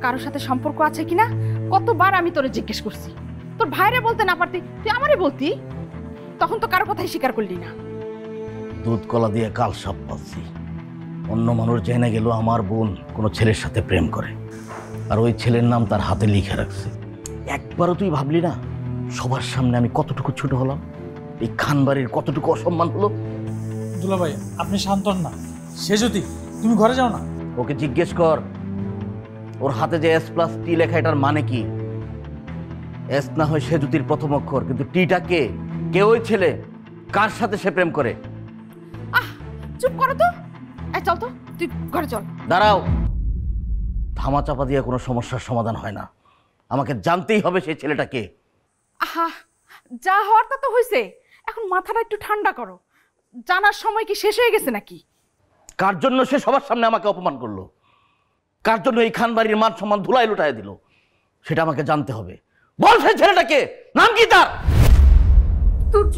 কারোর সাথে সম্পর্ক আছে কিনা কতবার আমি তোরে জিজ্ঞেস করছি। তোর ভাইরে বলতে না পারতি, তুই আমারে বলতি। তখন তো কারো কথাই স্বীকার করলি না। দুধ কলা দিয়ে কাল সাপ পাচ্ছি। অন্য মানুষ জেনে গেল আমার বোন কোনো ছেলের সাথে প্রেম করে, আর ওই ছেলের নাম তার হাতে লিখে রাখছে। একবারও তুই ভাবলি না সবার সামনে আমি কতটুকু ছোট হলাম, এই খানবাড়ির কতটুকু অসম্মান হলো? দুলাভাই আপনি শান্ত হন না। সে যদি তুমি ঘরে যাও না। ওকে জিজ্ঞেস কর ওর হাতে যে S+T লেখা এটার মানে কি। এস না হয় সে জ্যোতির প্রথম অক্ষর, কিন্তু টিটা কে? কে ওই ছেলে? কার সাথে সে প্রেম করে? আহ চুপ করো তো। এই চল তো, তুই ঘরে চল। দাঁড়াও, ধামা চাপা দিয়ে কোনো সমস্যার সমাধান হয় না। আমাকে জানতেই হবে সেই ছেলেটা কে। আহা, যা হওয়ার তা তো হয়েছে, এখন মাথাটা একটু ঠান্ডা করো। জানার সময় কি শেষ হয়ে গেছে নাকি? কার জন্য সে সবার সামনে আমাকে অপমান করলো, কার জন্য এই খানবাড়ির মান সম্মান ধুলাই লুটায় দিল, সেটা আমাকে জানতে হবে। বল সেই ছেলেটা কে, নাম কি তার? তুর্য।